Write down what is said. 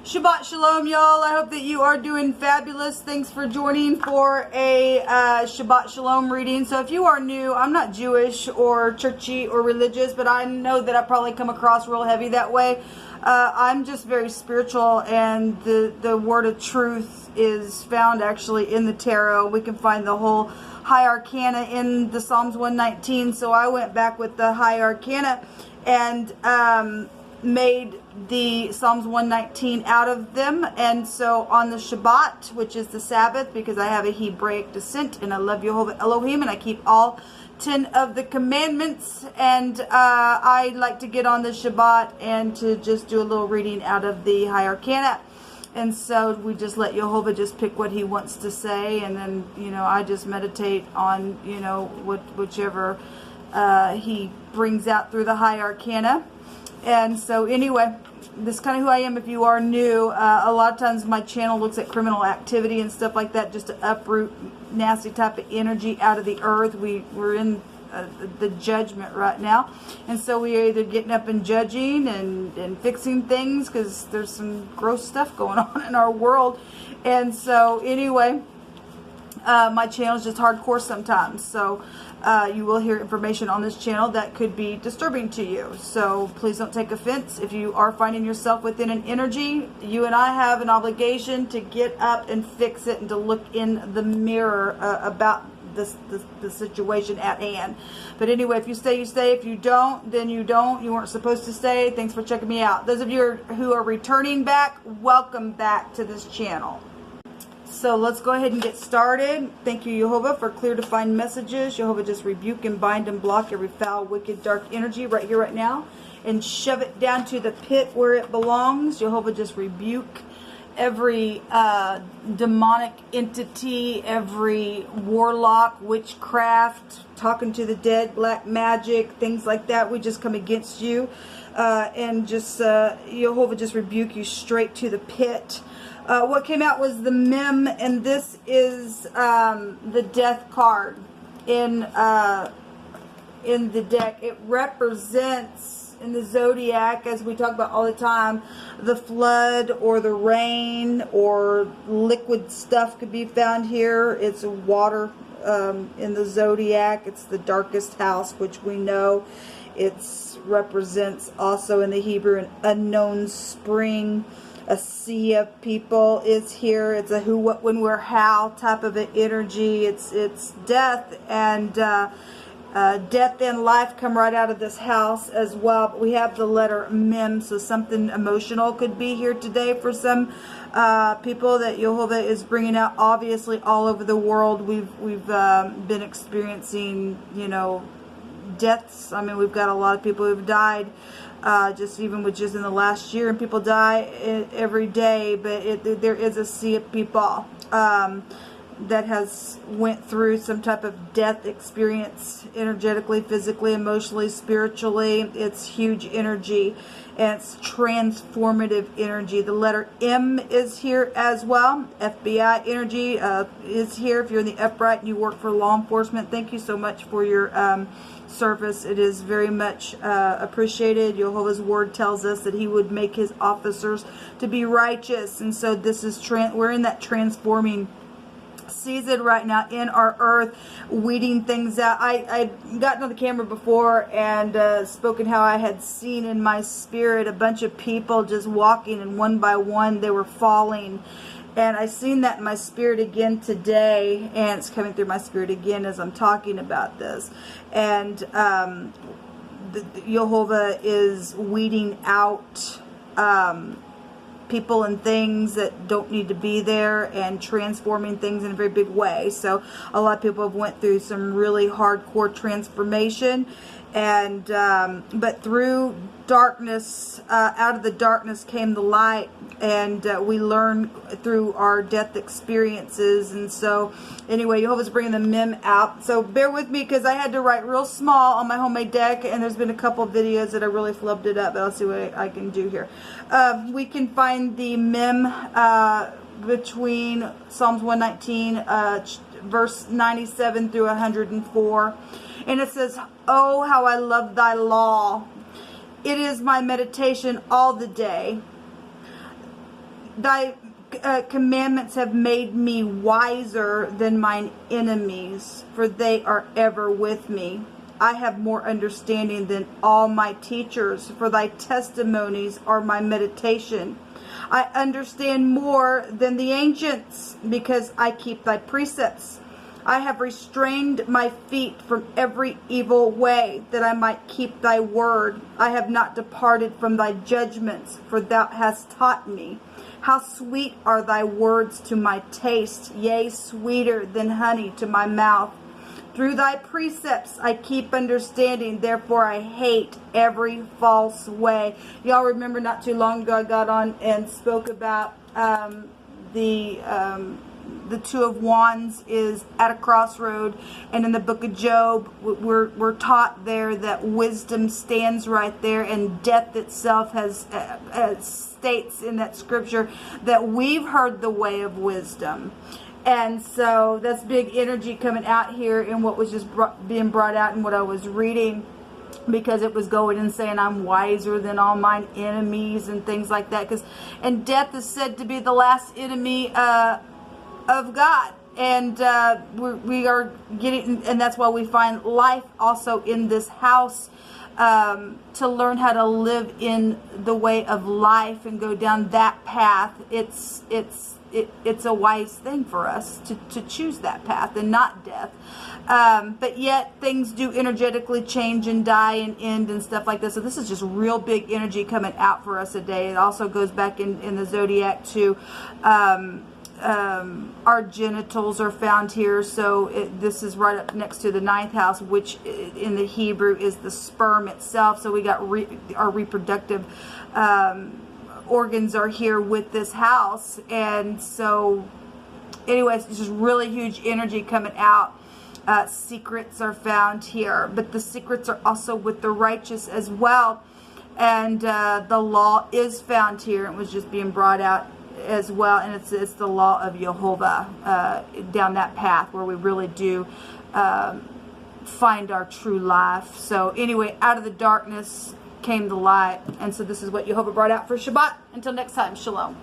Shabbat Shalom, y'all. I hope that you are doing fabulous. Thanks for joining for a Shabbat Shalom reading. So if you are new, I'm not Jewish or churchy or religious, but I know that I probably come across real heavy that way. I'm just very spiritual, and the word of truth is found actually in the tarot. We can find the whole High Arcana in the Psalms 119. So I went back with the High Arcana and made the Psalms 119 out of them. And so on the Shabbat, which is the Sabbath, because I have a Hebraic descent and I love Jehovah Elohim and I keep all 10 of the commandments, and I like to get on the Shabbat and to just do a little reading out of the High Arcana. And so we just let Jehovah just pick what he wants to say, and then, you know, I just meditate on, you know, whichever he brings out through the High Arcana. And so anyway, this is kind of who I am if you are new. A lot of times my channel looks at criminal activity and stuff like that, just to uproot nasty type of energy out of the earth. We're in the judgment right now, and so we are either getting up and judging and fixing things, because there's some gross stuff going on in our world. And so anyway, my channel is just hardcore sometimes, so you will hear information on this channel that could be disturbing to you. So please don't take offense if you are finding yourself within an energy. You and I have an obligation to get up and fix it, and to look in the mirror about the situation at hand. But anyway, if you stay, you stay. If you don't, then you don't. You weren't supposed to stay. Thanks for checking me out. Those of you who are returning back, welcome back to this channel. So let's go ahead and get started. Thank you, Jehovah, for clear defined messages. Jehovah, just rebuke and bind and block every foul, wicked, dark energy right here, right now, and shove it down to the pit where it belongs. Jehovah, just rebuke every demonic entity, every warlock, witchcraft, talking to the dead, black magic, things like that. We just come against you, and just Jehovah, just rebuke you straight to the pit. What came out was the mem, and this is the death card in the deck. It represents, in the zodiac, as we talk about all the time, the flood or the rain or liquid stuff could be found here. It's water in the zodiac. It's the darkest house, which we know. It represents also in the Hebrew an unknown spring. A sea of people is here. It's a who, what, when, where, how type of an energy. It's death, and death and life come right out of this house as well. But we have the letter mem, so something emotional could be here today for some people that Jehovah is bringing out. Obviously, all over the world, we've been experiencing, you know, deaths. I mean, we've got a lot of people who've died. Just even with just in the last year, and people die every day, but there is a sea of people that has went through some type of death experience, energetically, physically, emotionally, spiritually. It's huge energy, and it's transformative energy. The letter M is here as well. FBI energy is here. If you're in the upright and you work for law enforcement, thank you so much for your service. It is very much appreciated. Jehovah's word tells us that he would make his officers to be righteous, and so this is we're in that transforming season right now in our earth, weeding things out. I'd gotten on the camera before and spoken how I had seen in my spirit a bunch of people just walking, and one by one they were falling. And I seen that in my spirit again today, and it's coming through my spirit again as I'm talking about this. And Jehovah is weeding out people and things that don't need to be there, and transforming things in a very big way. So a lot of people have went through some really hardcore transformation, and but through darkness, out of the darkness came the light, and we learn through our death experiences. And so anyway, Jehovah's bringing the mem out, so bear with me because I had to write real small on my homemade deck, and there's been a couple of videos that I really flubbed it up, but I'll see what I can do here. We can find the mem between Psalms 119 verse 97 through 104, and it says, "Oh, how I love thy law. It is my meditation all the day. thy commandments have made me wiser than mine enemies, for they are ever with me. I have more understanding than all my teachers, for thy testimonies are my meditation. I understand more than the ancients, because I keep thy precepts. I have restrained my feet from every evil way, that I might keep thy word. I have not departed from thy judgments, for thou hast taught me. How sweet are thy words to my taste, yea, sweeter than honey to my mouth. Through thy precepts I keep understanding, therefore I hate every false way. Y'all remember not too long ago I got on and spoke about the Two of Wands is at a crossroad, and in the book of Job we're taught there that wisdom stands right there, and death itself has states in that scripture that we've heard the way of wisdom. And so that's big energy coming out here in what was just being brought out in what I was reading, because it was going and saying I'm wiser than all mine enemies and things like that. And death is said to be the last enemy of God, and we are getting, and that's why we find life also in this house, to learn how to live in the way of life and go down that path. It's a wise thing for us to choose that path and not death. But yet things do energetically change and die and end and stuff like this. So this is just real big energy coming out for us today. It also goes back in the zodiac to our genitals are found here. So this is right up next to the 9th house, which in the Hebrew is the sperm itself. So we got our reproductive organs are here with this house. And so anyways, it's just really huge energy coming out. Secrets are found here, but the secrets are also with the righteous as well. And the law is found here. It was just being brought out as well, and it's the law of Jehovah, down that path where we really do find our true life. So anyway, out of the darkness came the light, and so this is what Jehovah brought out for Shabbat. Until next time, Shalom.